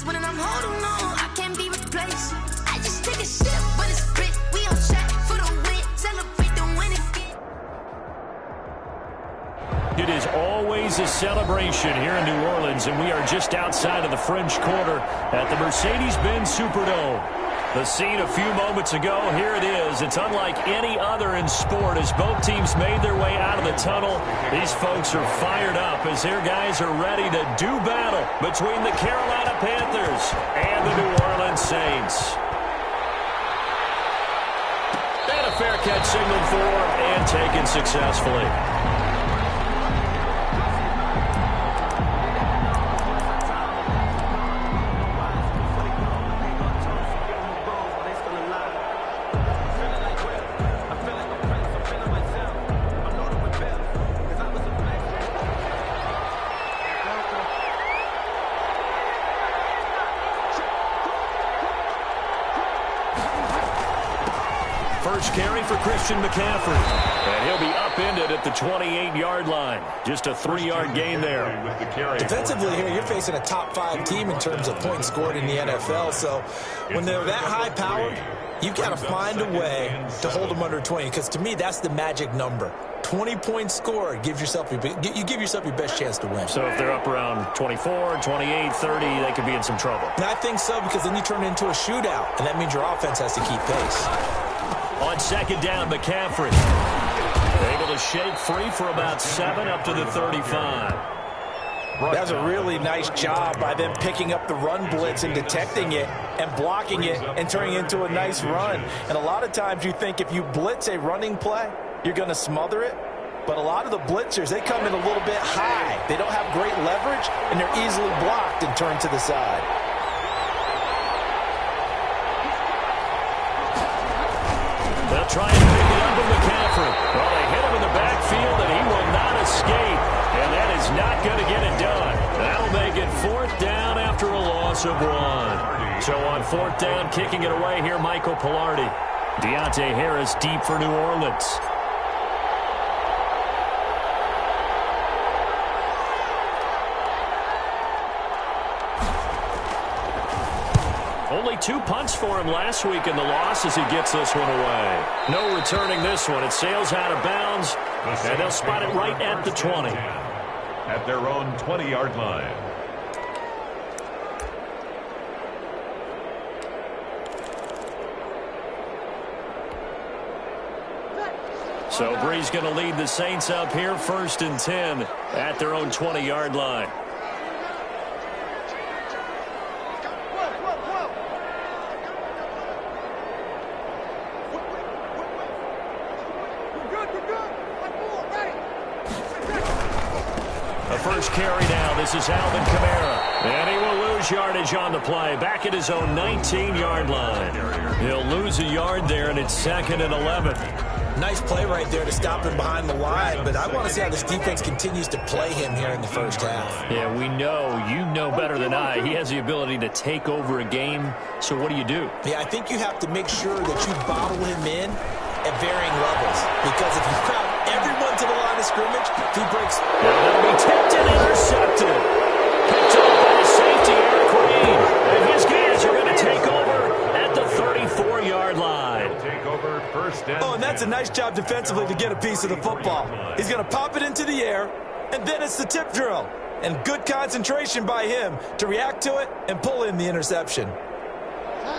just winning, I'm holding on. I can't be replaced. I just take a sip, but it's spit. We on track for the win. Celebrate the win again. It is always a celebration here in New Orleans, and we are just outside of the French Quarter at the Mercedes-Benz Superdome. The scene a few moments ago, here it is. It's unlike any other in sport as both teams made their way out of the tunnel. These folks are fired up as their guys are ready to do battle between the Carolina Panthers and the New Orleans Saints. And a fair catch signaled for and taken successfully. First carry for Christian McCaffrey. And he'll be upended at the 28-yard line. Just a 3-yard gain there. Defensively here, you're facing a top-5 team in terms of points scored in the NFL. So when they're that high-powered, you've got to find a way to hold them under 20. Because to me, that's the magic number. 20 points scored, you give yourself your best chance to win. So if they're up around 24, 28, 30, they could be in some trouble. And I think so, because then you turn it into a shootout, and that means your offense has to keep pace. On second down, McCaffrey able to shake free for about 7 up to the 35. That was a really nice job by them picking up the run blitz and detecting it and blocking it and turning it into a nice run. And a lot of times you think if you blitz a running play, you're going to smother it. But a lot of the blitzers, they come in a little bit high. They don't have great leverage, and they're easily blocked and turned to the side. They'll try and pick it up with McCaffrey. Well, they hit him in the backfield, and he will not escape. And that is not going to get it done. That'll make it 4th down after a loss of 1. So on 4th down, kicking it away here, Michael Pilardi. Deontay Harris deep for New Orleans. Only 2 punts for him last week in the loss as he gets this one away. No returning this one. It sails out of bounds, and they'll spot it right at the 20. At their own 20-yard line. So Bree's going to lead the Saints up here 1st and 10 at their own 20-yard line. The first carry now. This is Alvin Kamara. And he will lose yardage on the play. Back at his own 19-yard line. He'll lose a yard there, and it's 2nd and 11. Nice play right there to stop him behind the line, but I want to see how this defense continues to play him here in the first half. Yeah, we know. You know better than I. He has the ability to take over a game, so what do you do? Yeah, I think you have to make sure that you bottle him in at varying levels, because if you crowd everyone to the line of scrimmage, if he breaks... That'll be tipped and intercepted. Picked up by the safety, Eric Reed. And his guys are going to take over at the 34-yard line. Take over 1st and 10. Oh, and that's a nice job defensively to get a piece of the football. He's going to pop it into the air, and then it's the tip drill. And good concentration by him to react to it and pull in the interception.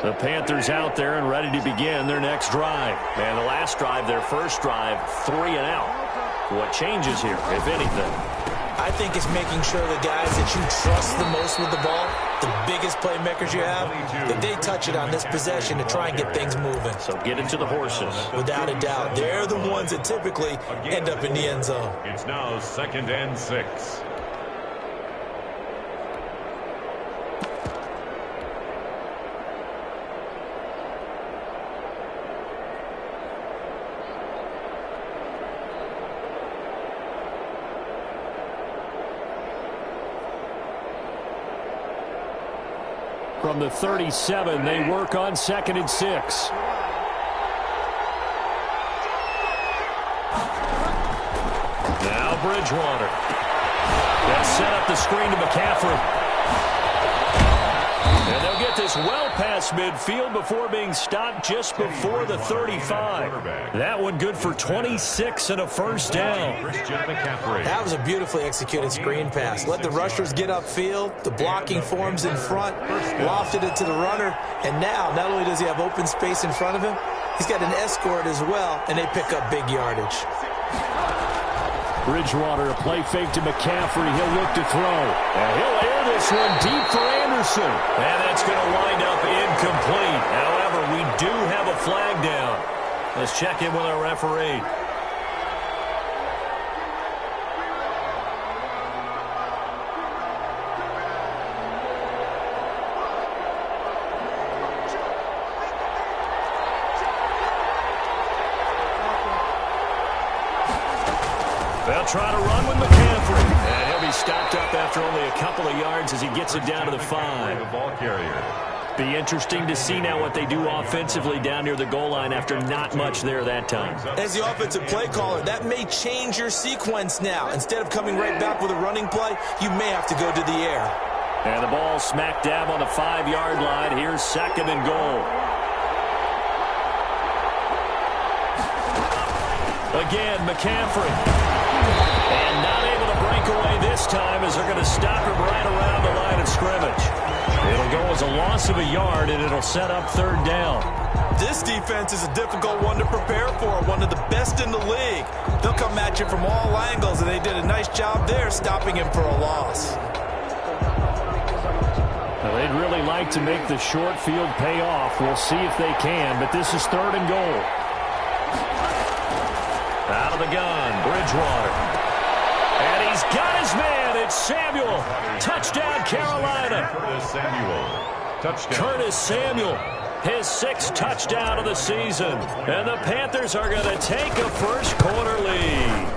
The Panthers out there and ready to begin their next drive. And the last drive, their first drive, 3 and out. What changes here, if anything? I think it's making sure the guys that you trust the most with the ball, the biggest playmakers you have, that they touch it on this possession to try and get things moving. So get it to the horses. Without a doubt. They're the ones that typically end up in the end zone. It's now 2nd and 6. From the 37, they work on 2nd and 6. Now Bridgewater. They'll set up the screen to McCaffrey. goes well past midfield before being stopped just before the 35. That one good for 26 and a first down. That was a beautifully executed screen pass. Let the rushers get upfield. The blocking forms in front. Lofted it to the runner. And now, not only does he have open space in front of him, he's got an escort as well, and they pick up big yardage. Bridgewater, a play fake to McCaffrey. He'll look to throw. And he'll air this one deep for Anderson. And that's going to wind up incomplete. However, we do have a flag down. Let's check in with our referee. They'll try to run with McCaffrey. And he'll be stopped up after only a couple of yards as he gets it down to the 5. Be interesting to see now what they do offensively down near the goal line after not much there that time. As the offensive play caller, that may change your sequence now. Instead of coming right back with a running play, you may have to go to the air. And the ball smack dab on the 5-yard line. Here's 2nd and goal. Again, McCaffrey. And not able to break away this time as they're going to stop him right around the line of scrimmage. It'll go as a loss of a yard, and it'll set up 3rd down. This defense is a difficult one to prepare for, one of the best in the league. They'll come at you from all angles, and they did a nice job there stopping him for a loss. Well, they'd really like to make the short field pay off. We'll see if they can, but this is 3rd and goal. Out of the gun, Bridgewater. And he's got his man. It's Samuel. Touchdown, Carolina. Curtis Samuel, his 6th touchdown of the season. And the Panthers are going to take a first-quarter lead.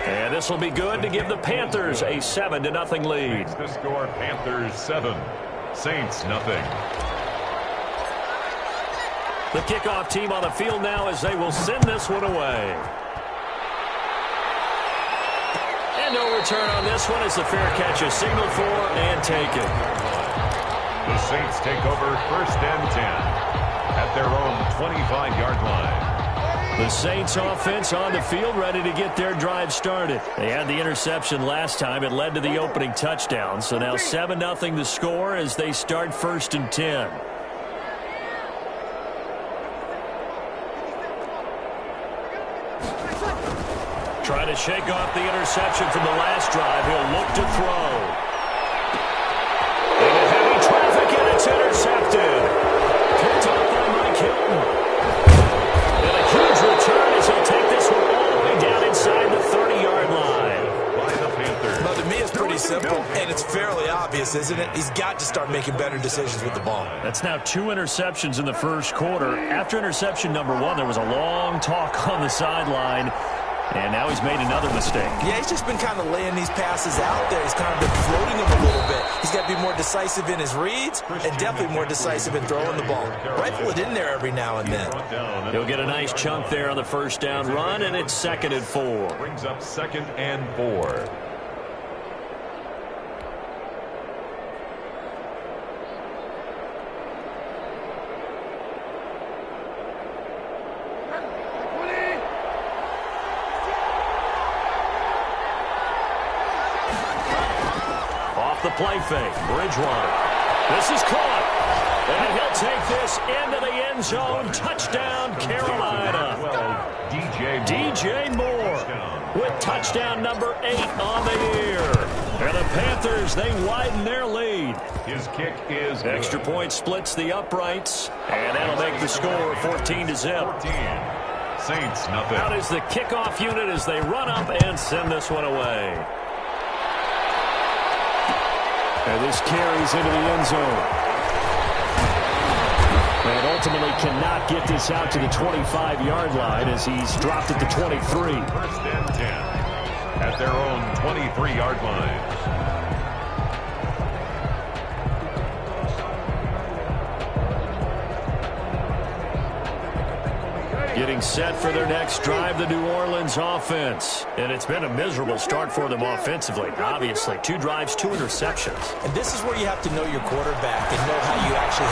And this will be good to give the Panthers a 7-0 lead. The score, Panthers 7, Saints nothing. The kickoff team on the field now as they will send this one away. And no return on this one as the fair catch is signaled for and taken. The Saints take over 1st and 10 at their own 25-yard line. The Saints offense on the field ready to get their drive started. They had the interception last time. It led to the opening touchdown. So now 7-0 the score as they start 1st and 10. Trying to shake off the interception from the last drive. He'll look to throw. Into heavy traffic, and it's intercepted. Picked off by Mike Hilton. And a huge return as he'll take this one all the way down inside the 30-yard line. By the Panthers. Well, to me, it's pretty simple, and it's fairly obvious, isn't it? He's got to start making better decisions with the ball. That's now 2 interceptions in the first quarter. After interception number 1, there was a long talk on the sideline. And now he's made another mistake. Yeah, he's just been kind of laying these passes out there. He's kind of been floating them a little bit. He's got to be more decisive in his reads and definitely more decisive in throwing the ball. Rifle it in there every now and then. He'll get a nice chunk there on the first down run, and it's 2nd and 4. Brings up 2nd and 4. The play fake, Bridgewater. This is caught. And he'll take this into the end zone. Touchdown, Carolina. DJ Moore with touchdown number 8 on the year. And the Panthers, they widen their lead. His kick is good. Extra point splits the uprights. And that'll make the score 14-0. Saints nothing. Out is the kickoff unit as they run up and send this one away. And this carries into the end zone. And ultimately cannot get this out to the 25-yard line as he's dropped at the 23. 1st and 10 at their own 23-yard line. Getting set for their next drive, the New Orleans offense. And it's been a miserable start for them offensively, obviously. 2 drives, 2 interceptions. And this is where you have to know your quarterback and know how you actually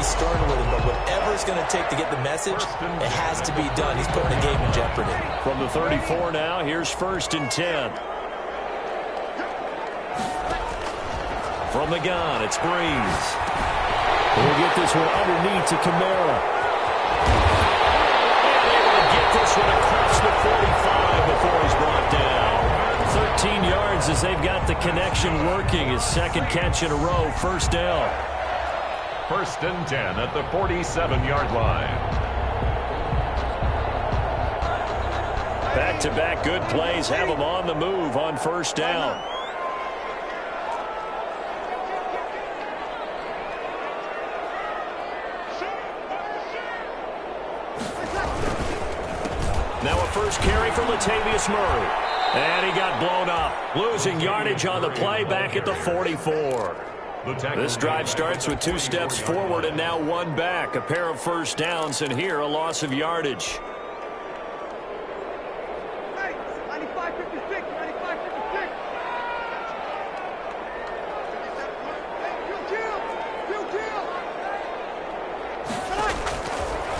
stern with him, but whatever it's going to take to get the message, it has to be done. He's putting the game in jeopardy. From the 34 now, here's 1st and 10. From the gun, it's Breeze. He'll get this one underneath to Kamara. And able to get this one across the 45 before he's brought down. 13 yards as they've got the connection working. His 2nd catch in a row, 1st down. 1st and 10 at the 47-yard line. Back-to-back good plays have him on the move on 1st down. Now a first carry for Latavius Murray. And he got blown up. Losing yardage on the play back at the 44. This drive starts with 2 steps forward and now 1 back. A pair of 1st downs, and here a loss of yardage.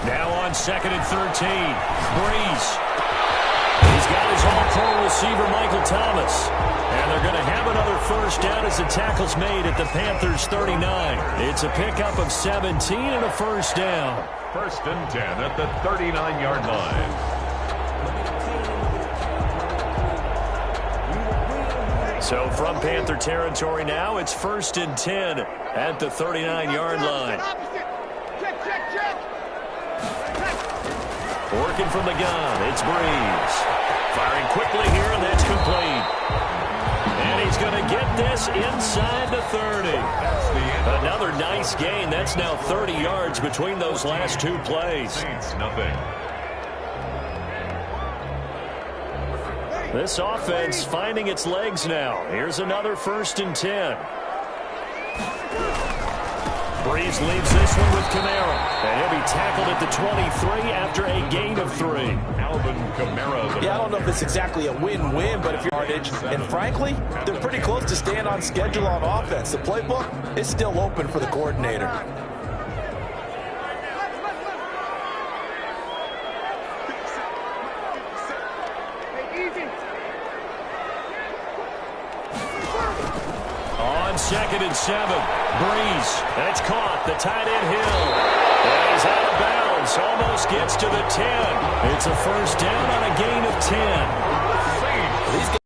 Now on 2nd and 13. Breeze. He's got his all-pro receiver, Michael Thomas. And they're going to have another 1st down as the tackle's made at the Panthers' 39. It's a pickup of 17 and a 1st down. 1st and 10 at the 39-yard line. So from Panther territory now, it's 1st and 10 at the 39-yard line. Working from the gun, it's Breeze. Firing quickly here, and that's complete. And he's going to get this inside the 30. Another nice gain. That's now 30 yards between those last 2 plays. Saints, nothing. This offense finding its legs now. Here's another 1st and 10. Breeze leaves this one with Kamara. And he'll be tackled at the 23 after a gain of 3. Alvin Kamara. Yeah, I don't know if it's exactly a win-win, but if you're yardage, and frankly, they're pretty close to staying on schedule on offense. The playbook is still open for the coordinator. On 2nd and 7, Breeze. That's caught. The tight end Hill. And he's out of bounds. Almost gets to the 10. It's a 1st down on a gain of 10. These guys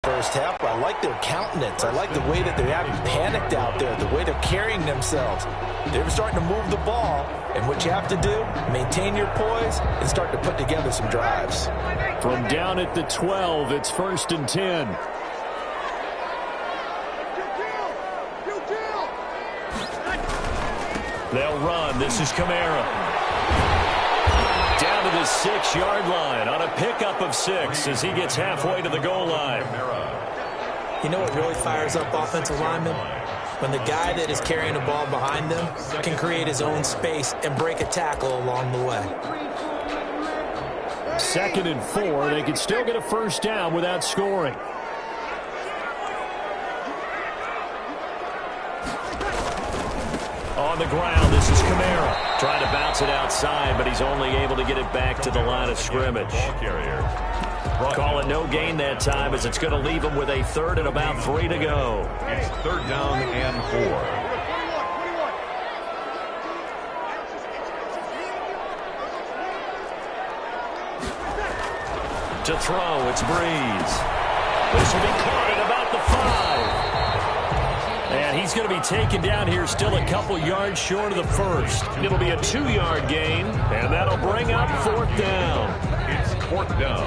first half, I like their countenance. I like the way that they're having panicked out there, the way they're carrying themselves. They're starting to move the ball, and what you have to do, maintain your poise and start to put together some drives. From down at the 12, it's 1st and 10. They'll run. This is Kamara. Down to the 6-yard line on a pickup of 6 as he gets halfway to the goal line. You know what really fires up offensive linemen? When the guy that is carrying the ball behind them can create his own space and break a tackle along the way. 2nd and 4. They can still get a 1st down without scoring. On the ground, this is Kamara. Trying to bounce it outside, but he's only able to get it back to the line of scrimmage. Call it no gain that time as it's going to leave him with a 3rd and about 3 to go. It's 3rd down and 4. To throw, it's Breeze. This will be caught at about the 5. And he's going to be taken down here still a couple yards short of the 1st. It'll be a 2-yard gain, and that'll bring up 4th down. It's 4th down.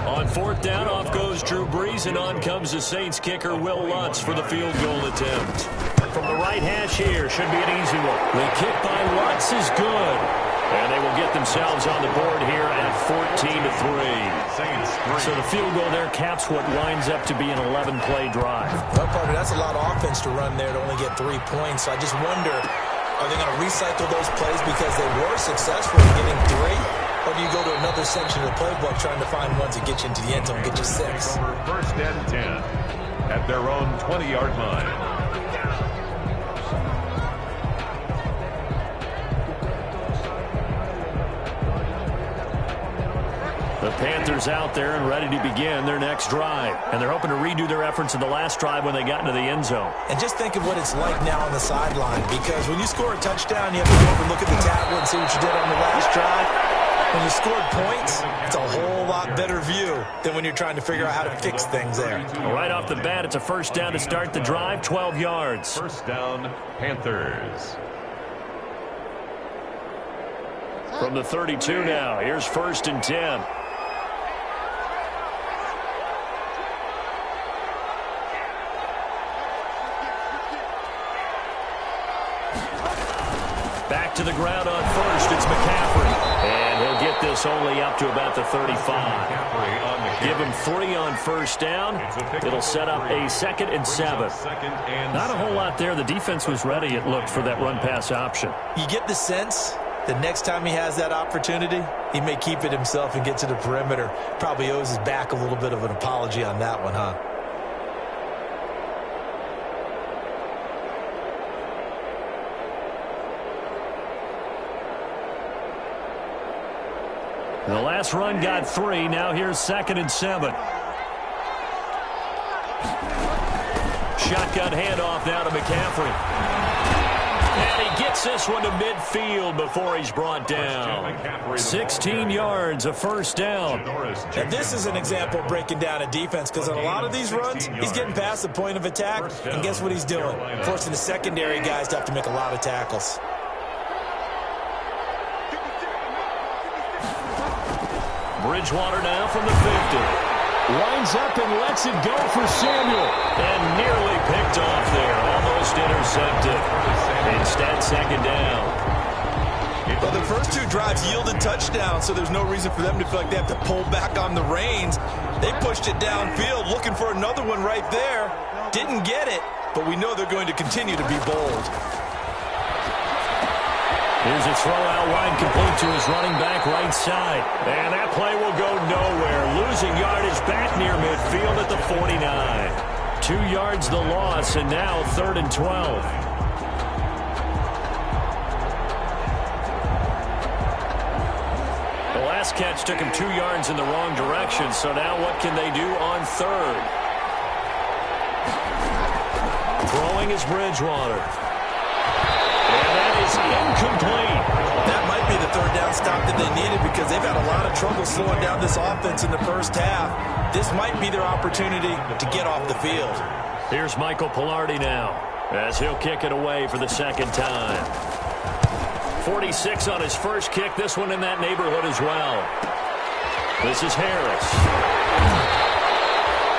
On 4th down, off goes Drew Brees, and on comes the Saints kicker, Will Lutz, for the field goal attempt. From the right hash here, should be an easy one. The kick by Lutz is good. And they will get themselves on the board here at 14-3. So the field goal there caps what winds up to be an 11-play drive. Well, partner, that's a lot of offense to run there to only get 3 points. So I just wonder, are they going to recycle those plays because they were successful in getting 3? Or do you go to another section of the playbook trying to find ones that get you into the end zone and get you 6? 1st and 10. at their own 20-yard line. The Panthers out there and ready to begin their next drive. And they're hoping to redo their efforts in the last drive when they got into the end zone. And just think of what it's like now on the sideline, because when you score a touchdown, you have to go over and look at the tablet and see what you did on the last drive. When you scored points, it's a whole lot better view than when you're trying to figure out how to fix things there. Right off the bat, it's a first down to start the drive, 12 yards. First down, Panthers. From the 32 now, here's 1st and 10. Back to the ground on first, it's McCaffrey. And he'll get this only up to about the 35. Give him 3 on first down. It'll set up a 2nd and 7. Not a whole lot there. The defense was ready, it looked, for that run-pass option. You get the sense that next time he has that opportunity, he may keep it himself and get to the perimeter. Probably owes his back a little bit of an apology on that one, huh? The last run got 3. Now here's 2nd and 7. Shotgun handoff now to McCaffrey. And he gets this one to midfield before he's brought down. 16 yards, a first down. And this is an example of breaking down a defense, because on a lot of these runs, he's getting past the point of attack. And guess what he's doing? Forcing the secondary guys to have to make a lot of tackles. Bridgewater now from the 50. Winds up and lets it go for Samuel. And nearly picked off there. Almost intercepted. Instead, 2nd down. Well, the first 2 drives yielded touchdowns, so there's no reason for them to feel like they have to pull back on the reins. They pushed it downfield, looking for another one right there. Didn't get it, but we know they're going to continue to be bold. Here's a throw out wide, complete to his running back right side. And that play will go nowhere. Losing yardage back near midfield at the 49. 2 yards the loss, and now 3rd and 12. The last catch took him 2 yards in the wrong direction, so now what can they do on 3rd? Throwing is Bridgewater. Incomplete. That might be the 3rd down stop that they needed, because they've had a lot of trouble slowing down this offense in the first half. This might be their opportunity to get off the field. Here's Michael Pilardi now, as he'll kick it away for the 2nd time. 46 on his first kick. This one in that neighborhood as well. This is Harris.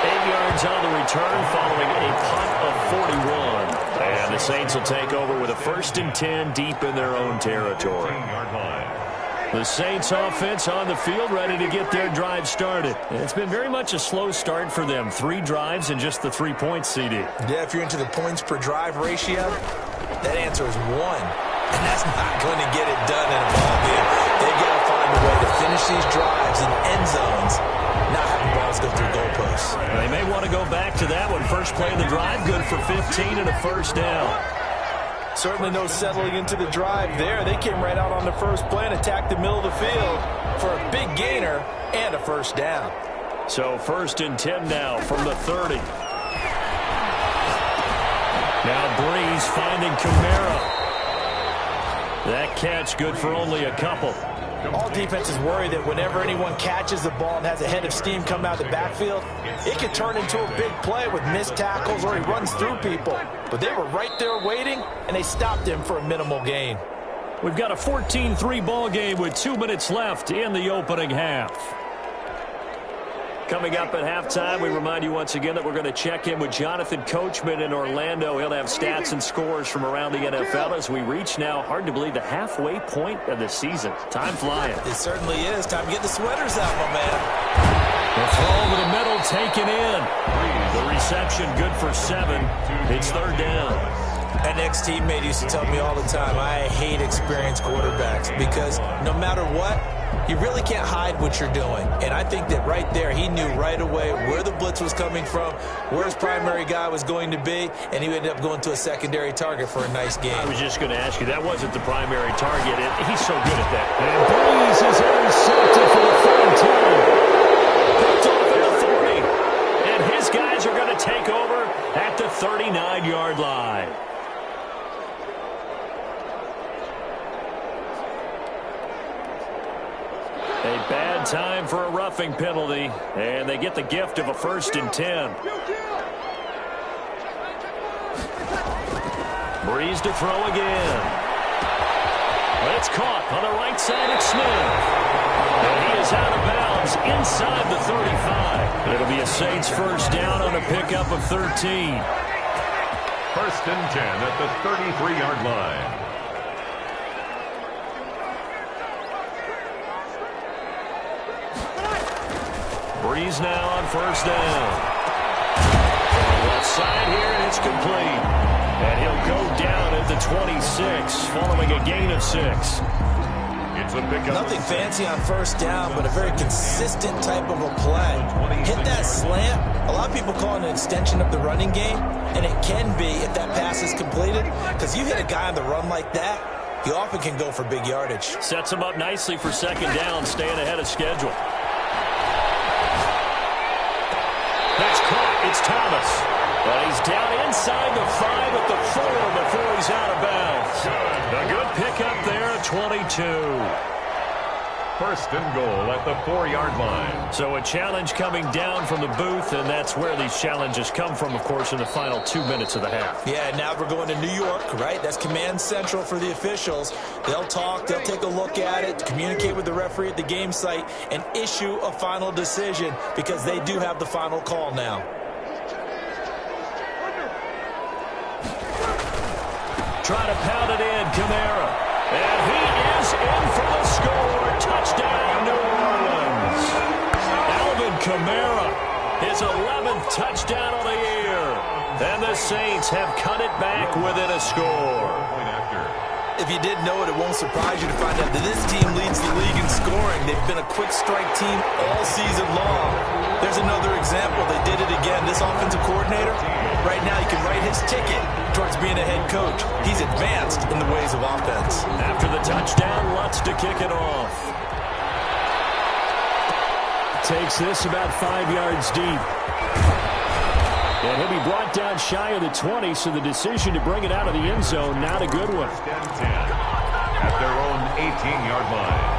8 yards on the return following a punt of 41. And the Saints will take over with a 1st and 10 deep in their own territory. The Saints offense on the field, ready to get their drive started. It's been very much a slow start for them. 3 drives and just the 3 points, CD. Yeah, if you're into the points per drive ratio, that answer is 1. And that's not going to get it done in a ball game. They've got to find a way to finish these drives in end zones, not having balls go through goalposts. They may want to go back to that one. First play of the drive, good for 15 and a first down. Certainly no settling into the drive there. They came right out on the first play and attacked the middle of the field for a big gainer and a first down. So 1st and 10 now from the 30. Now Breeze finding Kamara. That catch good for only a couple. All defenses worry that whenever anyone catches the ball and has a head of steam come out of the backfield, it could turn into a big play with missed tackles or he runs through people. But they were right there waiting, and they stopped him for a minimal gain. We've got a 14-3 ball game with 2 minutes left in the opening half. Coming up at halftime, we remind you once again that we're going to check in with Jonathan Coachman in Orlando. He'll have stats and scores from around the NFL as we reach now, hard to believe, the halfway point of the season. Time flying. It certainly is. Time to get the sweaters out, my man. The throw over the middle taken in. The reception good for 7. It's 3rd down. An ex-teammate used to tell me all the time, I hate experienced quarterbacks because no matter what, You really can't hide what you're doing. And I think that right there, he knew right away where the blitz was coming from, where his primary guy was going to be, and he ended up going to a secondary target for a nice game. I was just going to ask you, that wasn't the primary target, and he's so good at that. And Breeze is intercepted for the third time. Picked off at the 30. And his guys are going to take over at the 39-yard line. A bad time for a roughing penalty, and they get the gift of a 1st and 10. Breeze to throw again. It's caught on the right side of Smith. And he is out of bounds inside the 35. It'll be a Saints 1st down on a pickup of 13. 1st and 10 at the 33-yard line. Breeze now on 1st down. Left side here, and it's complete. And he'll go down at the 26, following a gain of 6. It's a pickup. Nothing fancy on 1st down, but a very consistent type of a play. Hit that slant. A lot of people call it an extension of the running game, and it can be if that pass is completed, because you hit a guy on the run like that, he often can go for big yardage. Sets him up nicely for 2nd down, staying ahead of schedule. That's caught. It's Thomas. But he's down inside the 5 at the 4 before he's out of bounds. A good pickup there at 22. 1st and goal at the 4-yard line. So a challenge coming down from the booth, and that's where these challenges come from, of course, in the final 2 minutes of the half. Yeah, now we're going to New York, right? That's command central for the officials. They'll talk, they'll take a look at it, communicate with the referee at the game site, and issue a final decision because they do have the final call now. Trying to pound it in, Kamara. And he is in for the score. Touchdown, New Orleans. Alvin Kamara, his 11th touchdown of the year. And the Saints have cut it back within a score. If you didn't know it, it won't surprise you to find out that this team leads the league in scoring. They've been a quick strike team all season long. There's another example. They did it again. This offensive coordinator, right now, you can write his ticket towards being a head coach. He's advanced in the ways of offense. After the touchdown, Lutz to kick it off. Takes this about 5 yards deep. And he'll be brought down shy of the 20, so the decision to bring it out of the end zone, not a good one. 1st and 10 at their own 18-yard line.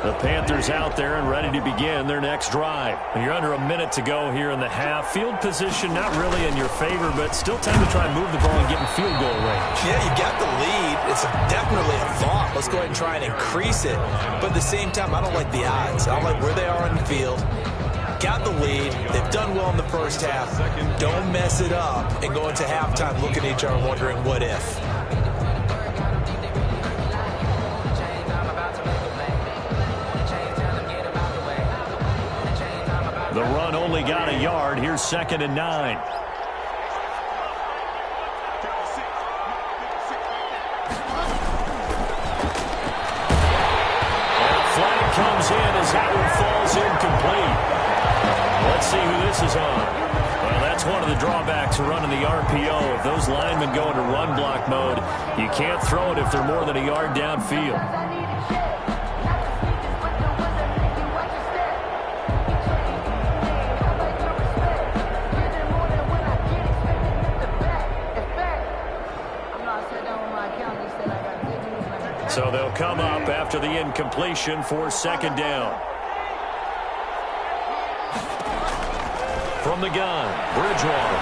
The Panthers out there and ready to begin their next drive. And you're under a minute to go here in the half. Field position not really in your favor, but still time to try and move the ball and get in field goal range. Yeah, you got the lead. It's definitely a thought. Let's go ahead and try and increase it. But at the same time, I don't like the odds. I don't like where they are on the field. Got the lead. They've done well in the 1st half. Don't mess it up and go into halftime looking at each other wondering what if. The run only got a yard. Here's 2nd and 9. Comes in as that one falls incomplete. Let's see who this is on. Well, that's one of the drawbacks of running the RPO. If those linemen go into run block mode, you can't throw it if they're more than a yard downfield. So they'll come up after the incompletion for 2nd down. From the gun, Bridgewater.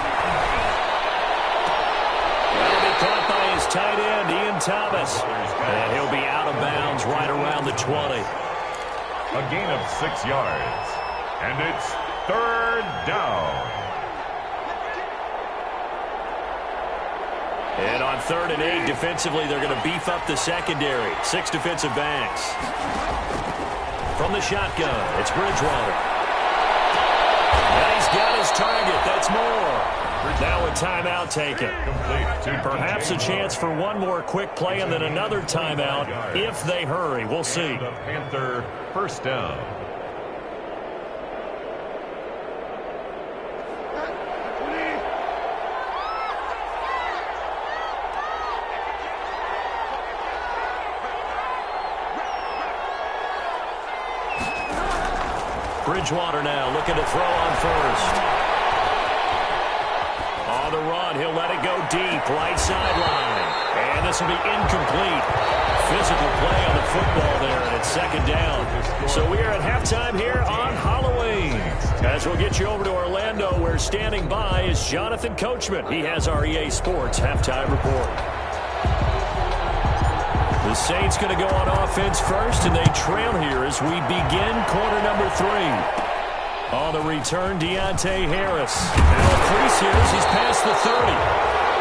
That'll be caught by his tight end, Ian Thomas. And he'll be out of bounds right around the 20. A gain of 6 yards. And it's 3rd down. And on 3rd and 8, defensively, they're going to beef up the secondary. 6 defensive backs. From the shotgun, it's Bridgewater. And he's got his target. That's Moore. Now a timeout taken. Perhaps a chance for one more quick play and then another timeout if they hurry. We'll see. The Panther first down. Bridgewater now looking to throw on first. On the run, he'll let it go deep, right sideline. And this will be incomplete. Physical play on the football there, and it's second down. So we are at halftime here on Halloween. As we'll get you over to Orlando, where standing by is Jonathan Coachman. He has our EA Sports halftime report. The Saints going to go on offense first, and they trail here as we begin quarter number 3. On the return, Deontay Harris. Now a crease here as he's past the 30.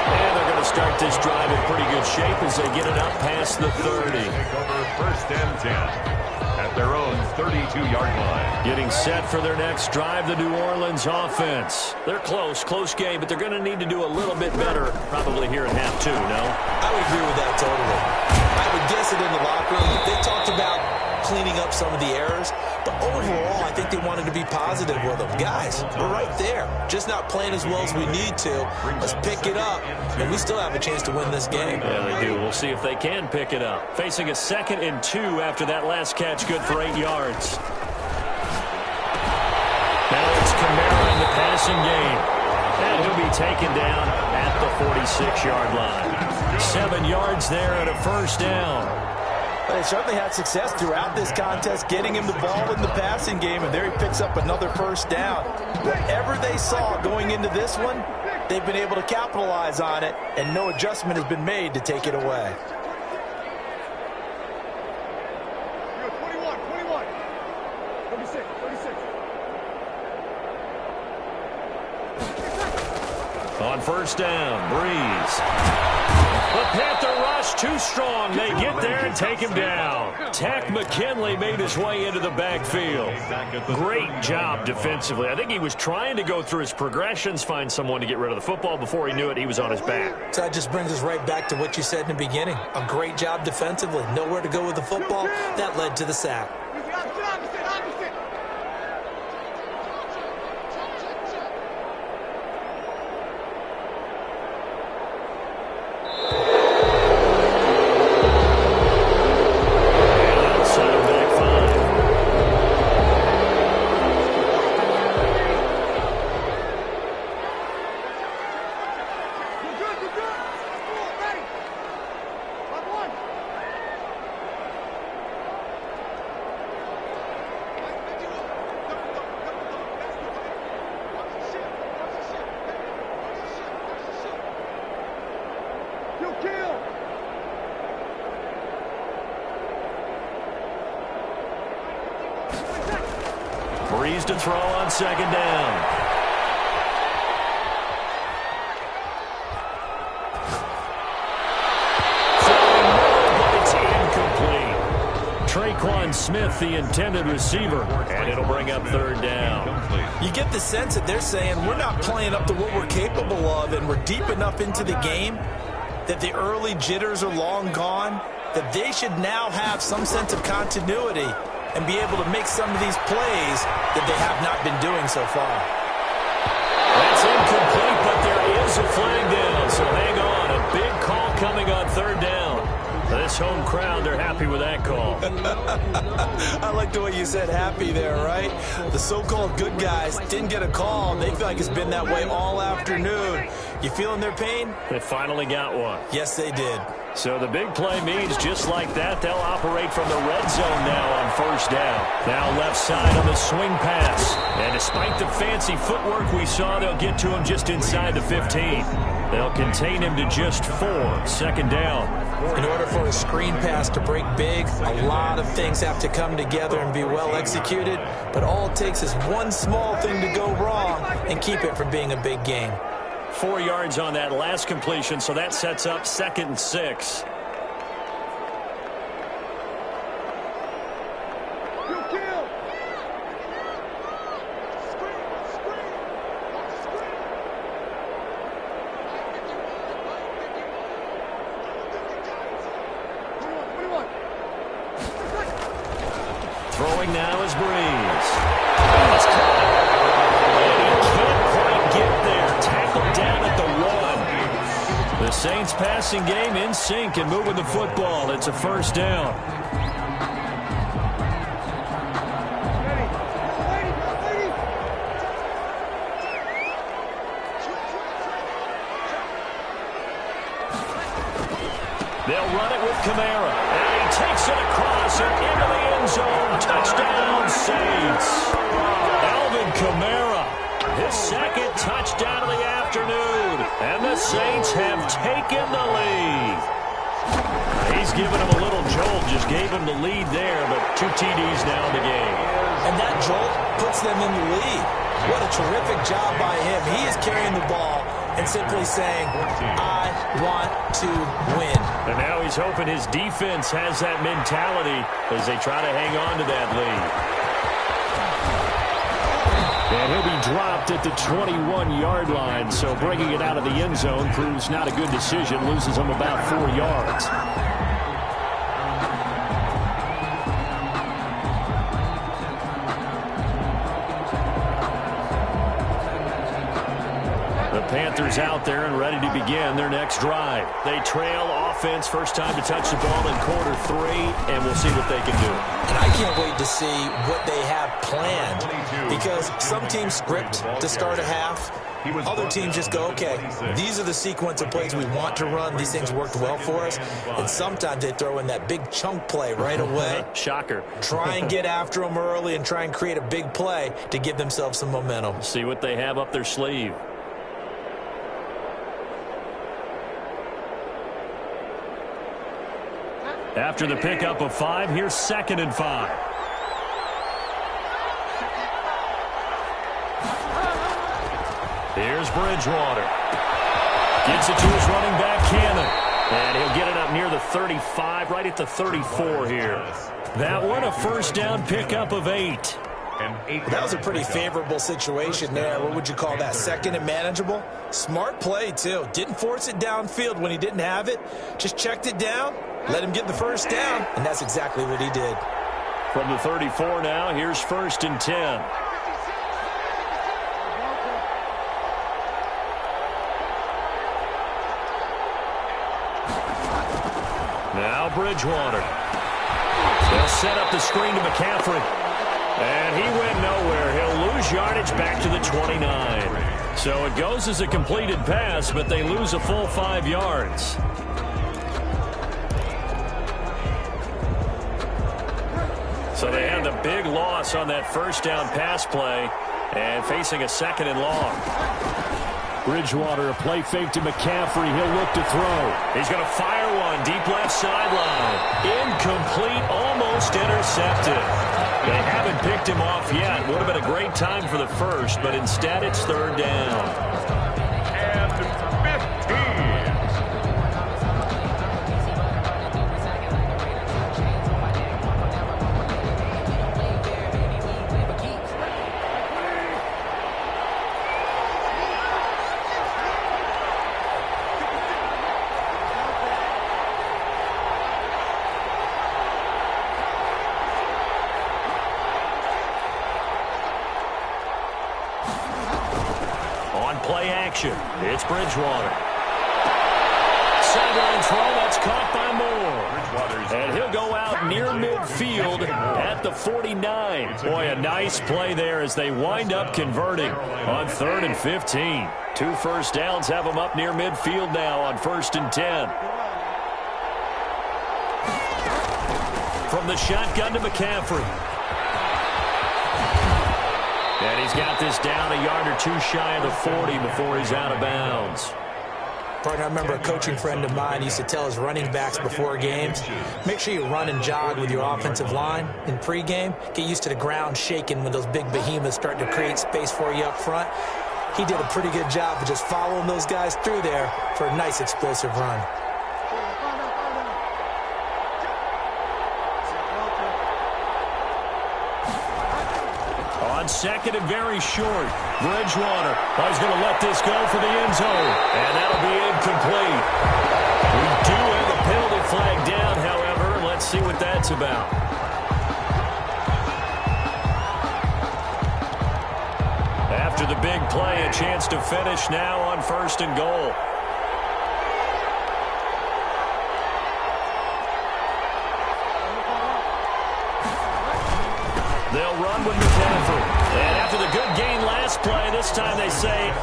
And they're going to start this drive in pretty good shape as they get it up past the 30. Take over first and 10 at their own 32-yard line. Getting set for their next drive, the New Orleans offense. They're close game, but they're going to need to do a little bit better probably here in half 2, no? I would agree with that totally. I would guess it in the locker room. They talked about cleaning up some of the errors, but overall, I think they wanted to be positive with them. Guys, we're right there. Just not playing as well as we need to. Let's pick it up, and we still have a chance to win this game. Yeah, they do. We'll see if they can pick it up. Facing a 2nd and 2 after that last catch, good for 8 yards. Now it's Kamara in the passing game. And he'll be taken down at the 46-yard line. 7 yards there and a first down. They certainly had success throughout this contest, getting him the ball in the passing game, and there he picks up another first down. Whatever they saw going into this one, they've been able to capitalize on it, and no adjustment has been made to take it away. 21, 36. On first down, Breeze. The Panther rush too strong. They get there and take him down. Tack McKinley made his way into the backfield. Great job defensively. I think he was trying to go through his progressions, find someone to get rid of the football. Before he knew it, he was on his back. So that just brings us right back to what you said in the beginning. A great job defensively. Nowhere to go with the football. That led to the sack. Breeze to throw on second down. It's incomplete. Traquan Smith, the intended receiver, and it'll bring up third down. You get the sense that they're saying we're not playing up to what we're capable of, and we're deep enough into the game that the early jitters are long gone, that they should now have some sense of continuity and be able to make some of these plays that they have not been doing so far. That's incomplete, but there is a flag down, so hang on. A big call coming on third down. This home crowd, they're happy with that call. I like the way you said happy there, right? The so-called good guys didn't get a call. They feel like it's been that way all afternoon. You feeling their pain? They finally got one. Yes, they did. So the big play means just like that, they'll operate from the red zone now on first down. Now left side on the swing pass. And despite the fancy footwork we saw, they'll get to him just inside the 15. They'll contain him to just 4. Second down. In order for a screen pass to break big, a lot of things have to come together and be well executed. But all it takes is one small thing to go wrong and keep it from being a big game. 4 yards on that last completion, so that sets up 2nd and 6. Saints passing game in sync and moving the football. It's a first down. They'll run it with Kamara. And he takes it across and into the end zone. Touchdown, Saints. Alvin Kamara, his second touchdown of the afternoon. And the Saints have taken the lead. He's given him a little jolt. Just gave him the lead there, but 2 TDs now in the game. And that jolt puts them in the lead. What a terrific job by him. He is carrying the ball and simply saying, I want to win. And now he's hoping his defense has that mentality as they try to hang on to that lead. And he'll be dropped at the 21-yard line, so bringing it out of the end zone proves not a good decision, loses him about 4 yards. Panthers out there and ready to begin their next drive. They trail offense, first time to touch the ball in quarter 3, and we'll see what they can do. And I can't wait to see what they have planned, because some teams script to start a half. Other teams just go, okay, these are the sequence of plays we want to run. These things worked well for us. And sometimes they throw in that big chunk play right away. Shocker. Try and get after them early and try and create a big play to give themselves some momentum. See what they have up their sleeve. After the pickup of 5, here's 2nd and 5. Here's Bridgewater. Gets it to his running back, Cannon. And he'll get it up near the 35, right at the 34 here. That one, a first down pickup of 8. That was a pretty favorable situation there. What would you call that? Second and manageable? Smart play, too. Didn't force it downfield when he didn't have it. Just checked it down. Let him get the first down, and that's exactly what he did. From the 34 now, here's 1st and 10. Now Bridgewater. They'll set up the screen to McCaffrey. And he went nowhere. He'll lose yardage back to the 29. So it goes as a completed pass, but they lose a full 5 yards. So they had the big loss on that first down pass play and facing a 2nd and long. Bridgewater, a play fake to McCaffrey. He'll look to throw. He's going to fire one deep left sideline. Incomplete, almost intercepted. They haven't picked him off yet. Would have been a great time for the first, but instead it's 3rd down. And 15. Play action. It's Bridgewater. Sideline throw. That's caught by Moore. And he'll go out near midfield at the 49. Boy, a nice play there as they wind up converting on 3rd and 15. 2 first downs have them up near midfield now on 1st and 10. From the shotgun to McCaffrey. And he's got this down a yard or 2 shy of the 40 before he's out of bounds. Partner, I remember a coaching friend of mine used to tell his running backs before games, make sure you run and jog with your offensive line in pregame. Get used to the ground shaking when those big behemoths start to create space for you up front. He did a pretty good job of just following those guys through there for a nice explosive run. On 2nd and very short, Bridgewater is going to let this go for the end zone, and that'll be incomplete. We do have a penalty flag down, however. Let's see what that's about. After the big play, a chance to finish now on 1st and goal. play. This time they say,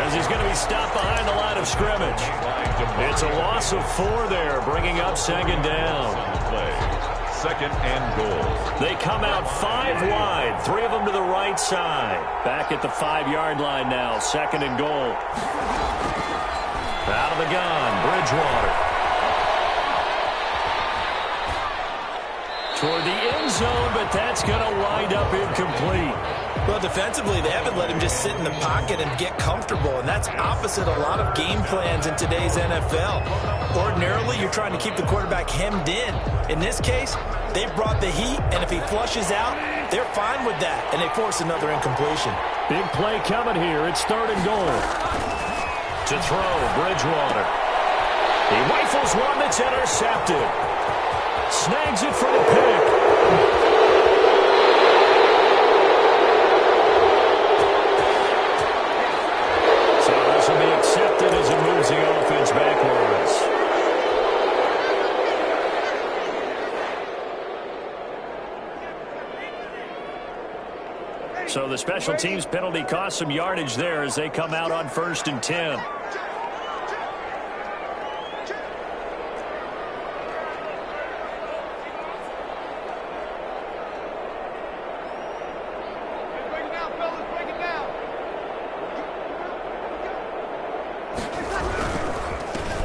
as he's going to be stopped behind the line of scrimmage. It's a loss of 4 there, bringing up second down. Second and goal. They come out 5 wide, 3 of them to the right side. Back at the 5-yard line now, second and goal. Out of the gun, Bridgewater. Toward the end zone, but that's going to wind up incomplete. Well, defensively, they haven't let him just sit in the pocket and get comfortable, and that's opposite a lot of game plans in today's NFL. Ordinarily, you're trying to keep the quarterback hemmed in. In this case, they brought the heat, and if he flushes out, they're fine with that, and they force another incompletion. Big play coming here. It's third and goal. To throw, Bridgewater. He rifles one that's intercepted. Snags it for the pick. So this will be accepted as it moves the offense backwards. So the special teams penalty cost some yardage there as they come out on 1st and 10.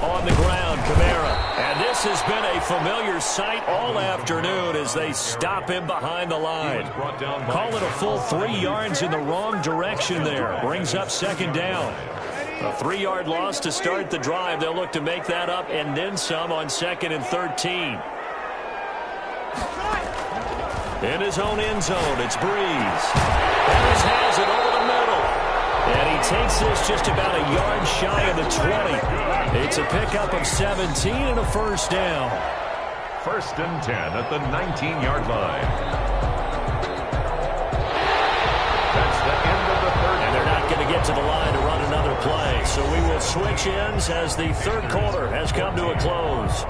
On the ground, Kamara. And this has been a familiar sight all afternoon as they stop him behind the line. Call it a full 3 yards in the wrong direction there. Brings up second down. A 3-yard loss to start the drive. They'll look to make that up and then some on 2nd and 13. In his own end zone, it's Breeze. Breeze has it over the middle. And he takes this just about a yard shy of the 20. It's a pickup of 17 and a first down. 1st and 10 at the 19-yard line. That's the end of the third. And they're not going to get to the line to run another play. So we will switch ends as the third quarter has come to a close.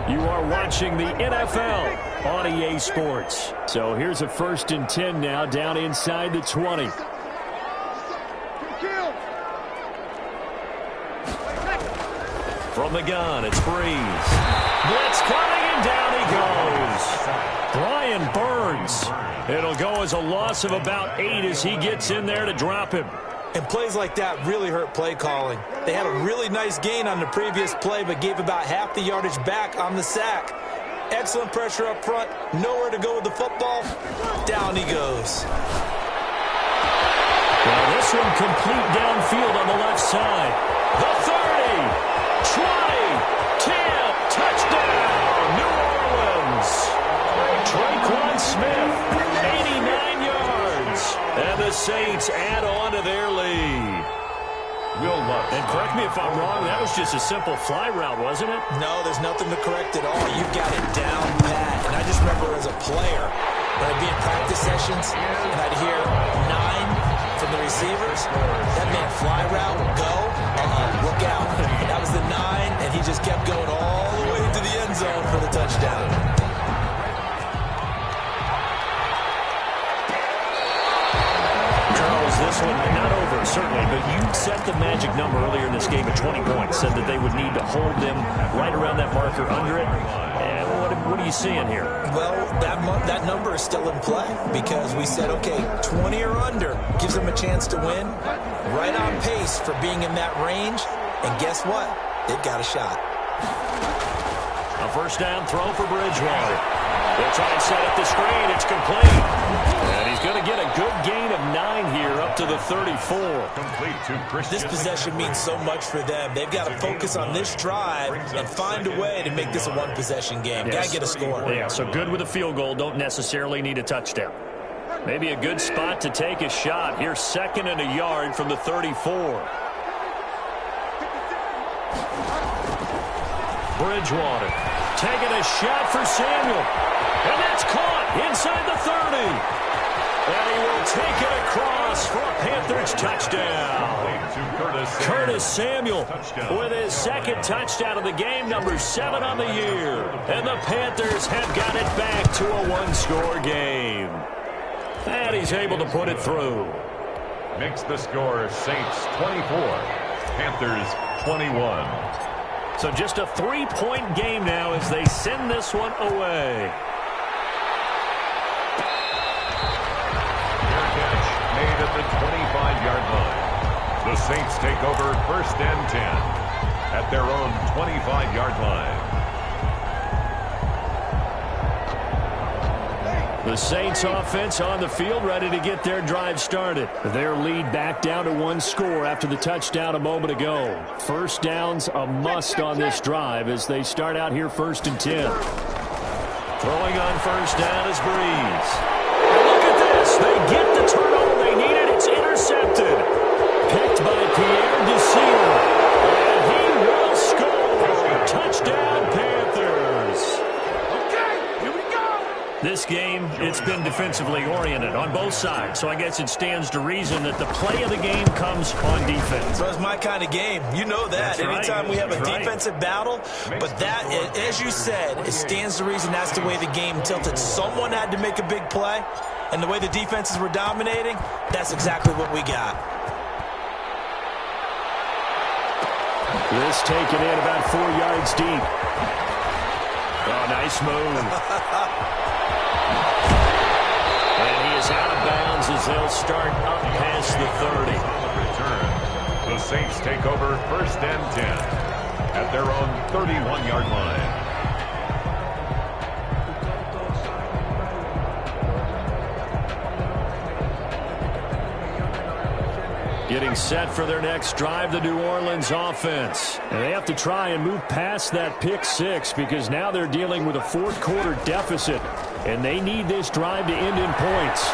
You are watching the NFL on EA Sports. So here's a 1st and 10 now down inside the 20. From the gun, it's Breeze. Blitz coming, and down he goes. Brian Burns. It'll go as a loss of about 8 as he gets in there to drop him. And plays like that really hurt play calling. They had a really nice gain on the previous play, but gave about half the yardage back on the sack. Excellent pressure up front. Nowhere to go with the football. Down he goes. Well, this one complete downfield on the left side. The 30. 20, 10, touchdown, New Orleans. Traquan Smith, 89 yards. And the Saints add on to their lead. And correct me if I'm wrong, that was just a simple fly route, wasn't it? No, there's nothing to correct at all. You've got it down pat. And I just remember as a player, when I'd be in practice sessions, and I'd hear 9 from the receivers, that meant fly route, go, look out. That was the 9, and he just kept going all the way to the end zone for the touchdown. Charles, this one not over, certainly, but you set the magic number earlier in this game at 20 points, said that they would need to hold them right around that marker under it. And what are you seeing here? Well, that number is still in play because we said, okay, 20 or under gives them a chance to win. Right on pace for being in that range. And guess what? They've got a shot. A first down throw for Bridgewater. They'll try and set up the screen. It's complete. And he's going to get a good gain of 9 here up to the 34. Complete to Christian. This possession means so much for them. They've got to focus on this drive and find a way to make this a one-possession game. Yes. Got to get a score. Yeah, so good with a field goal. Don't necessarily need a touchdown. Maybe a good spot to take a shot. Here's 2nd and a yard from the 34. Bridgewater taking a shot for Samuel. And that's caught inside the 30. And he will take it across for a Panthers touchdown. Curtis Samuel with his 2nd touchdown of the game, number 7 on the year. And the Panthers have got it back to a 1-score game. And he's able to put it through. Makes the score Saints 24, Panthers 21. So just a 3-point game now as they send this one away. Fair catch made at the 25-yard line. The Saints take over 1st and 10 at their own 25-yard line. The Saints offense on the field, ready to get their drive started. Their lead back down to 1 score after the touchdown a moment ago. First down's a must on this drive as they start out here 1st and 10. Throwing on 1st down is Breeze. And look at this. They get the turnover they needed. It's intercepted. Picked by Pierre Desir. And he will score. Touchdown, Panthers. This game, it's been defensively oriented on both sides, so I guess it stands to reason that the play of the game comes on defense. So it's my kind of game. You know that. Anytime we have a defensive battle, but that, as you said, it stands to reason that's the way the game tilted. Someone had to make a big play, and the way the defenses were dominating, that's exactly what we got. This taken in about 4 yards deep. Oh, nice move. And he is out of bounds as they'll start up past the 30. Return. The Saints take over 1st and 10 at their own 31-yard line. Getting set for their next drive, the New Orleans offense. And they have to try and move past that pick 6 because now they're dealing with a 4th quarter deficit. And they need this drive to end in points.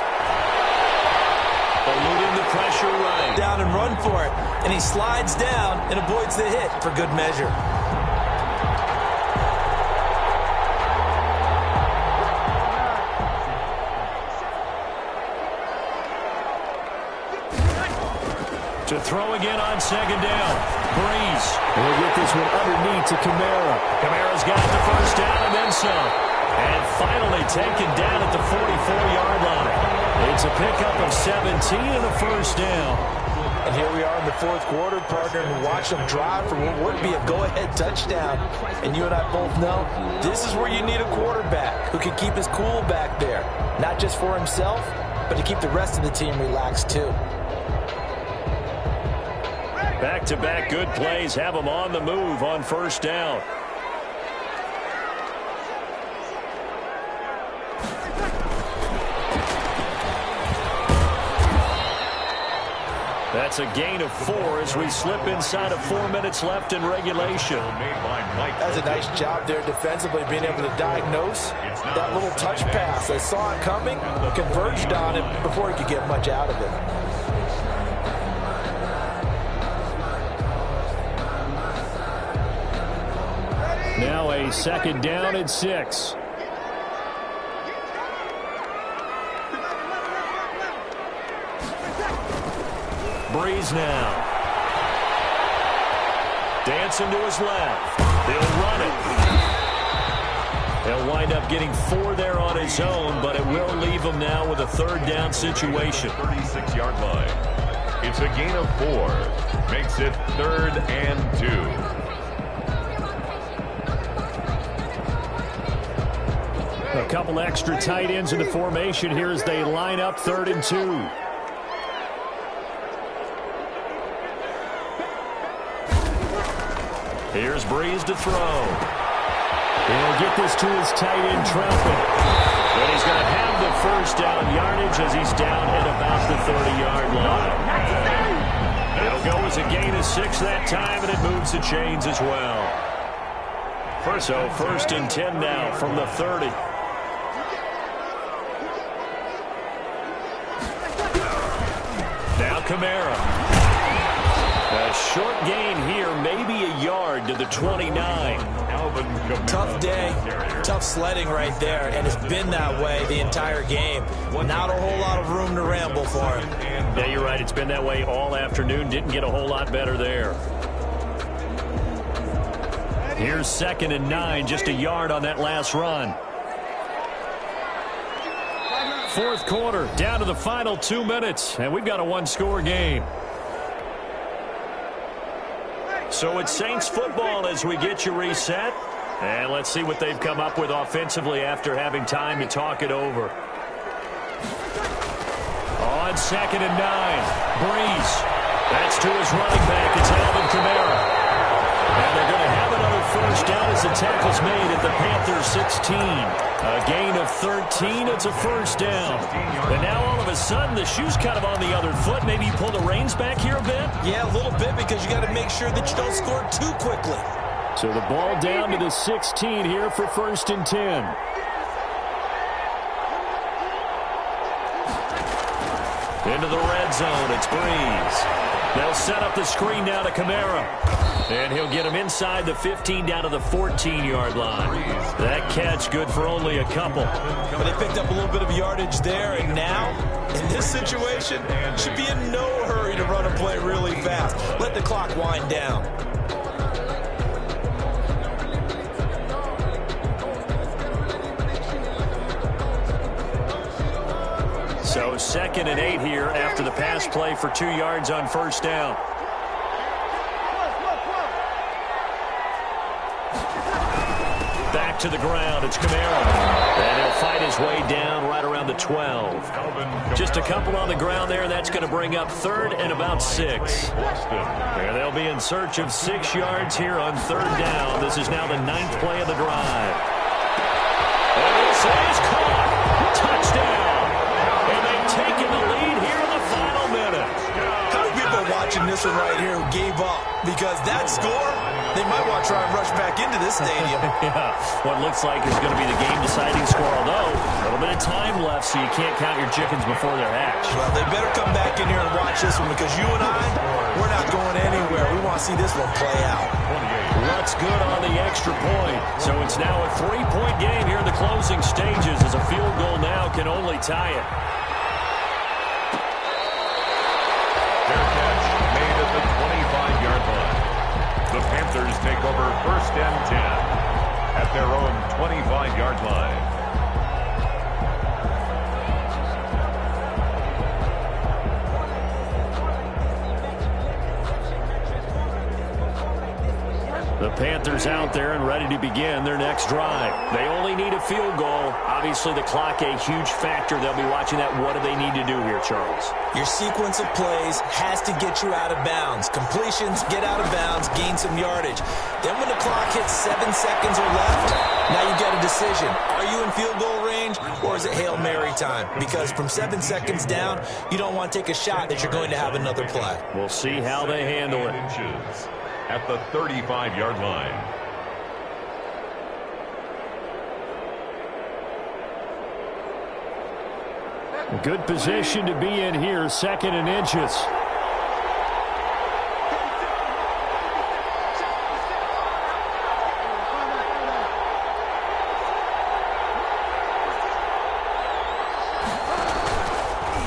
Eluding the pressure right. Down and run for it. And he slides down and avoids the hit for good measure. To throw again on 2nd down. Breeze. And we'll get this one underneath to Kamara. Kamara's got the 1st down and then some. And finally taken down at the 44-yard line. It's a pickup of 17 and a 1st down. And here we are in the 4th quarter, partner, and watch them drive for what would be a go-ahead touchdown. And you and I both know this is where you need a quarterback who can keep his cool back there. Not just for himself, but to keep the rest of the team relaxed too. Back-to-back good plays have them on the move on 1st down. That's a gain of 4 as we slip inside of 4 minutes left in regulation. That's a nice job there defensively, being able to diagnose that little touch pass. They saw it coming, converged on it before he could get much out of it. Now a 2nd down and 6. Breeze now. Dancing to his left. He'll run it. He'll wind up getting 4 there on his own, but it will leave him now with a 3rd down situation. 36-yard line. It's a gain of 4. Makes it 3rd and 2. A couple extra tight ends in the formation here as they line up 3rd and 2. Here's Breeze to throw. He'll get this to his tight end, Troutman. But he's going to have the 1st down yardage as he's down at about the 30-yard line. It'll go as a gain of 6 that time, and it moves the chains as well. So 1st and 10 now from the 30. Now Kamara. A short gain here, maybe a yard to the 29. Tough day, tough sledding right there, and it's been that way the entire game. Not a whole lot of room to ramble for him. Yeah, you're right. It's been that way all afternoon. Didn't get a whole lot better there. Here's 2nd and 9, just a yard on that last run. Fourth quarter, down to the final 2 minutes, and we've got a one-score game. So it's Saints football as we get you reset. And let's see what they've come up with offensively after having time to talk it over. On 2nd and 9, Breeze. That's to his running back. It's Alvin Kamara. And they're going to have another first down as the tackle's made at the Panthers 16. A gain of 13. It's a first down. And now all of a sudden the shoe's kind of on the other foot. Maybe you pull the reins back here a bit? Yeah, a little bit because you got to make sure that you don't score too quickly. So the ball down to the 16 here for 1st and 10. Into the red zone, it's Breeze. They'll set up the screen down to Kamara. And he'll get him inside the 15 down to the 14-yard line. That catch good for only a couple. But they picked up a little bit of yardage there, and now, in this situation, should be in no hurry to run a play really fast. Let the clock wind down. So 2nd and 8 here after the pass play for 2 yards on first down. Back to the ground. It's Kamara. And he'll fight his way down right around the 12. Just a couple on the ground there. That's going to bring up 3rd and about 6. And they'll be in search of 6 yards here on 3rd down. This is now the 9th play of the drive. And this is caught. Touchdown. And they've taken the lead here in the final minute. How many people watching this one right here who gave up? Because that score, they might want to try and rush back into this stadium. Yeah, what looks like is going to be the game-deciding score, although a little bit of time left, so you can't count your chickens before they're hatched. Well, they better come back in here and watch this one because you and I, we're not going anywhere. We want to see this one play out. What's good on the extra point? So it's now a 3-point game here in the closing stages as a field goal now can only tie it. Their catch made at the 25-yard line. The Panthers take over 1st and 10 at their own 25-yard line. The Panthers out there and ready to begin their next drive. They only need a field goal. Obviously, the clock a huge factor. They'll be watching that. What do they need to do here, Charles? Your sequence of plays has to get you out of bounds. Completions, get out of bounds, gain some yardage. Then when the clock hits 7 seconds or left, now you get a decision. Are you in field goal range or is it Hail Mary time? Because from 7 seconds down, you don't want to take a shot that you're going to have another play. We'll see how they handle it. Inches at the 35-yard line. A good position to be in here, 2nd and inches.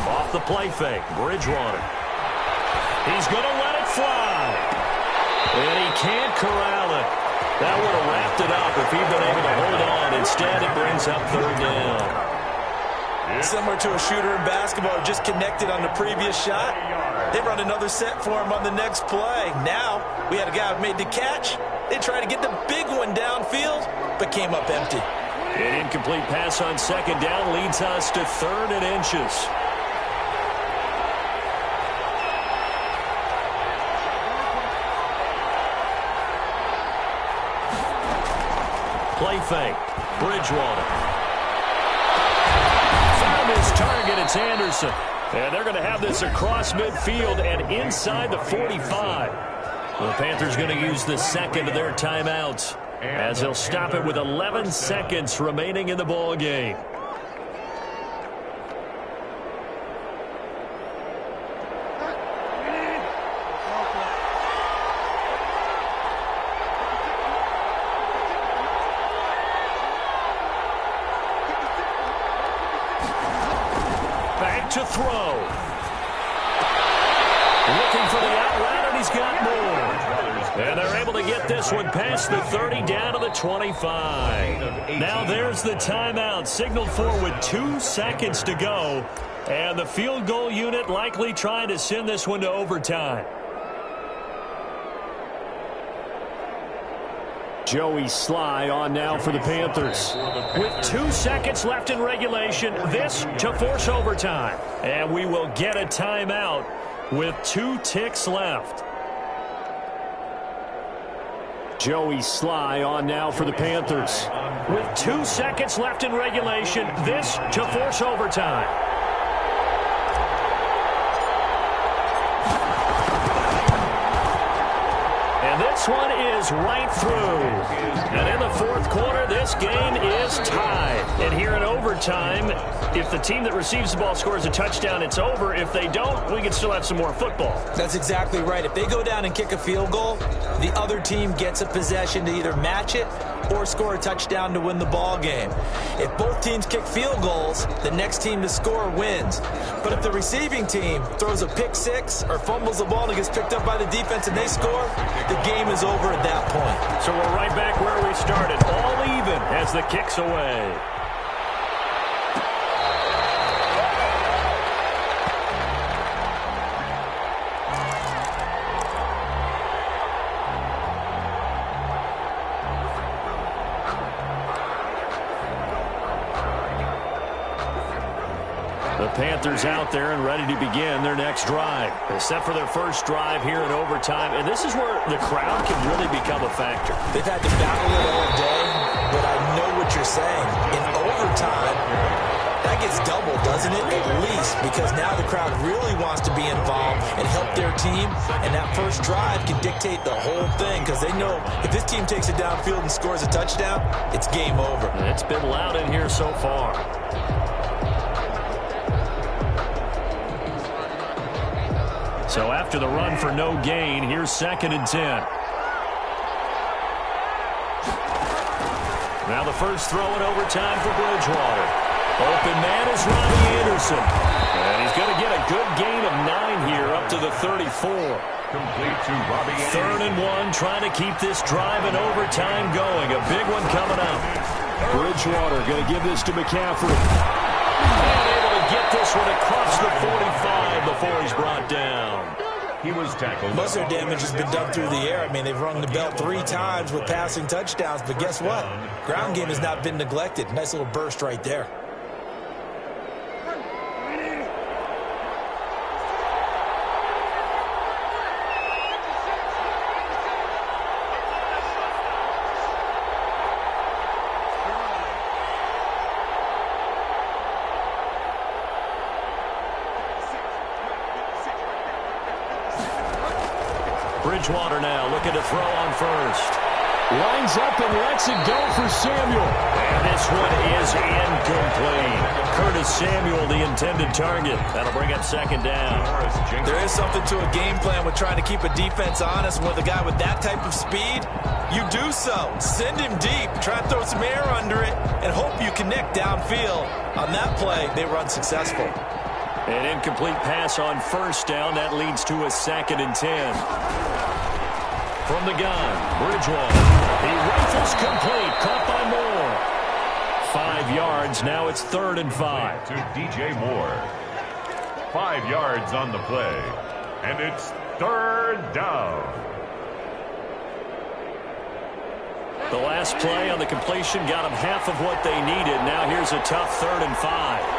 Off the play fake, Bridgewater. He's going to let it fly. And he can't corral it. That would have wrapped it up if he'd been able to hold on. Instead, it brings up 3rd down. Similar to a shooter in basketball who just connected on the previous shot. They run another set for him on the next play. Now, we had a guy who made the catch. They tried to get the big one downfield, but came up empty. An incomplete pass on 2nd down leads us to 3rd and inches. Play fake. Bridgewater. Found his target. It's Anderson. And they're going to have this across midfield and inside the 45. The Panthers going to use the 2nd of their timeouts as they'll stop it with 11 seconds remaining in the ball game. To throw. Looking for the out route, and he's got more. And they're able to get this one past the 30 down to the 25. Now there's the timeout signaled for with 2 seconds to go. And the field goal unit likely trying to send this one to overtime. Joey Sly on now for the Panthers. With 2 seconds left in regulation, this to force overtime. And we will get a timeout with 2 ticks left. Joey Sly on now for the Panthers. With 2 seconds left in regulation, this to force overtime. And this one is right through. And in the fourth quarter, this game is tied. And here in overtime, if the team that receives the ball scores a touchdown, it's over. If they don't, we can still have some more football. That's exactly right. If they go down and kick a field goal, the other team gets a possession to either match it or score a touchdown to win the ball game. If both teams kick field goals, the next team to score wins. But if the receiving team throws a pick six or fumbles the ball and gets picked up by the defense and they score, the game is over at that point. So we're right back where we started, all even as the kick's away. The Panthers out there and ready to begin their next drive. They set for their first drive here in overtime, and this is where the crowd can really become a factor. They've had to battle it all day, but I know what you're saying. In overtime, that gets doubled, doesn't it? At least, because now the crowd really wants to be involved and help their team, and that first drive can dictate the whole thing because they know if this team takes it downfield and scores a touchdown, it's game over. And it's been loud in here so far. So after the run for no gain, here's 2nd and 10. Now the first throw in overtime for Bridgewater. Open man is Robbie Anderson. And he's going to get a good gain of 9 here up to the 34. Complete to Robbie Anderson. 3rd and 1, trying to keep this drive in overtime going. A big one coming up. Bridgewater going to give this to McCaffrey. And able to get this one across the 45 before he's brought down. He was tackled. Most of their damage has been done through the air. I mean, they've rung the bell 3 times with passing touchdowns, but guess what? Ground game has not been neglected. Nice little burst right there. Bridgewater now looking to throw on first. Lines up and lets it go for Samuel. And this one is incomplete. Curtis Samuel, the intended target. That'll bring up 2nd down. There is something to a game plan with trying to keep a defense honest. With a guy with that type of speed, you do so. Send him deep. Try to throw some air under it and hope you connect downfield. On that play, they were unsuccessful. An incomplete pass on first down. That leads to a 2nd and 10. From the gun, Bridgewater. He rifles complete. Caught by Moore. 5 yards. Now it's 3rd and 5. To DJ Moore. 5 yards on the play. And it's 3rd down. The last play on the completion got them half of what they needed. Now here's a tough 3rd and 5.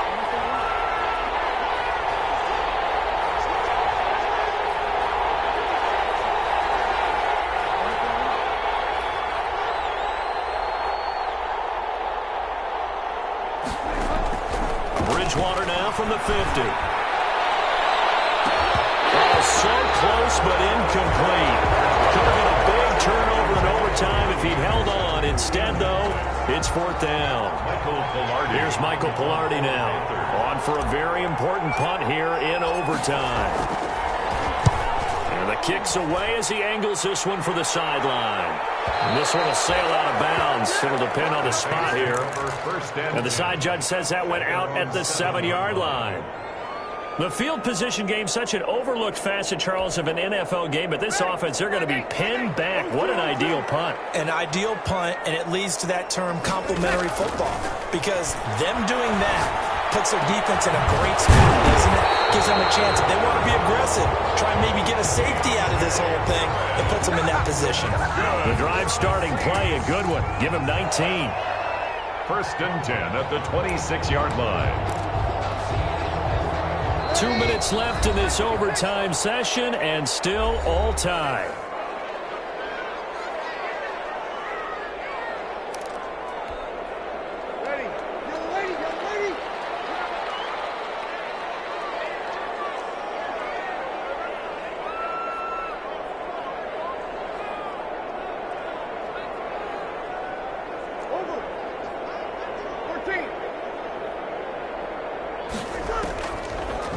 Bridgewater now from the 50. Oh, so close but incomplete. Could have been a big turnover in overtime if he'd held on. Instead, though, it's 4th down. Here's Michael Pilardi now. On for a very important punt here in overtime. And the kick's away as he angles this one for the sideline. And this one will sail out of bounds. It'll depend on the spot here. And the side judge says that went out at the 7-yard line. The field position game, such an overlooked facet, Charles, of an NFL game, but this offense, they're going to be pinned back. What an ideal punt. An ideal punt, and it leads to that term complementary football, because them doing that puts their defense in a great spot, doesn't it? Gives them a chance. If they want to be aggressive, try and maybe get a safety out of this whole thing, it puts them in that position. The drive starting play, a good one. Give him 19. First and 10 at the 26-yard line. 2 minutes left in this overtime session, and still all tied.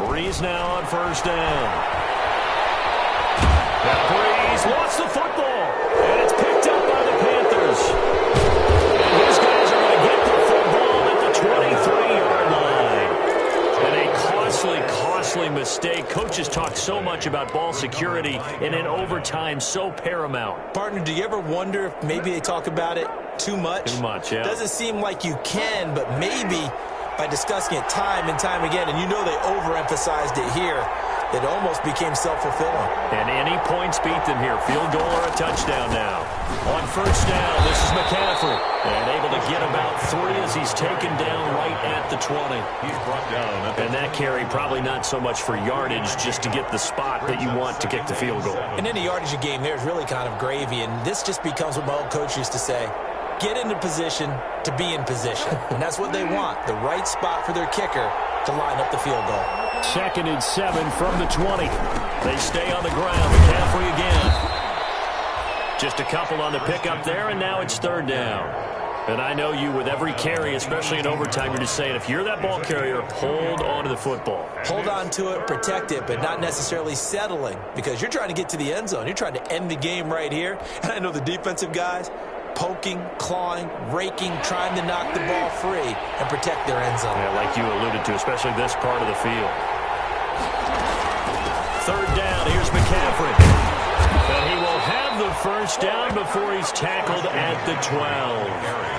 Breeze now on first down. That Breeze lost the football, and it's picked up by the Panthers. And these guys are going to get the football at the 23-yard line. And a costly mistake. Coaches talk so much about ball security, and in overtime, so paramount. Partner, do you ever wonder if maybe they talk about it too much? Too much, yeah. Doesn't seem like you can, but maybe by discussing it time and time again, and you know they overemphasized it here, it almost became self-fulfilling. And any points beat them here. Field goal or a touchdown now. On first down, this is McCaffrey. And able to get about 3 as he's taken down right at the 20. He's brought down. And that carry probably not so much for yardage, just to get the spot that you want to kick the field goal. And any yardage game there is really kind of gravy, and this just becomes what my old coach used to say. Get into position to be in position. And that's what they want, the right spot for their kicker to line up the field goal. 2nd and 7 from the 20. They stay on the ground. McCaffrey again. Just a couple on the pickup there, and now it's 3rd down. And I know you, with every carry, especially in overtime, you're just saying, if you're that ball carrier, hold on to the football. Hold on to it, protect it, but not necessarily settling, because you're trying to get to the end zone. You're trying to end the game right here. And I know the defensive guys, poking, clawing, raking, trying to knock the ball free and protect their end zone. Yeah, like you alluded to, especially this part of the field. 3rd down, here's McCaffrey. And he will have the first down before he's tackled at the 12.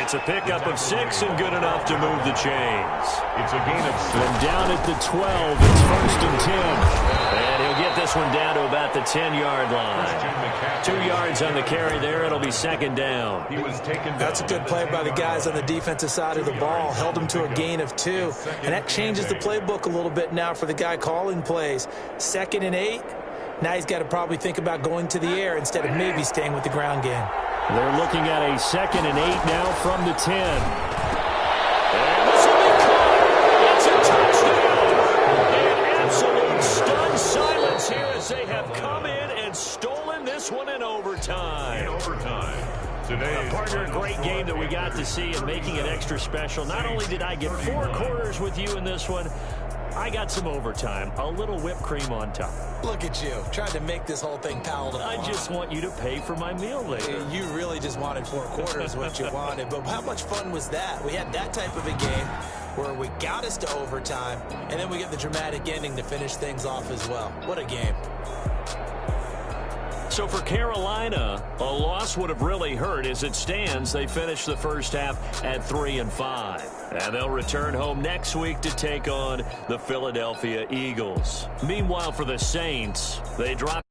It's a pickup of 6 and good enough to move the chains. It's a gain of 6. And down at the 12, it's 1st and 10. And he'll get this one down to about the 10-yard line. 2 yards on the carry there. It'll be 2nd down. He was taken down. That's a good play by the guys on the defensive side of the ball. Held him to a gain of 2. And that changes the playbook a little bit now for the guy calling plays. 2nd and 8. Now he's got to probably think about going to the air instead of maybe staying with the ground game. They're looking at a 2nd and 8 now from the 10. And this will be caught. It's a touchdown. An absolute stunned silence here as they have come in and stolen this one in overtime. Today, Partner, a great game that we got to see, and making it extra special. Not only did I get 4 quarters with you in this one, I got some overtime, a little whipped cream on top. Look at you, trying to make this whole thing palatable. I just want you to pay for my meal later. You really just wanted 4 quarters, what you wanted. But how much fun was that? We had that type of a game where we got us to overtime, and then we get the dramatic ending to finish things off as well. What a game. So for Carolina, a loss would have really hurt. As it stands, they finished the first half at 3-5. And they'll return home next week to take on the Philadelphia Eagles. Meanwhile, for the Saints, they drop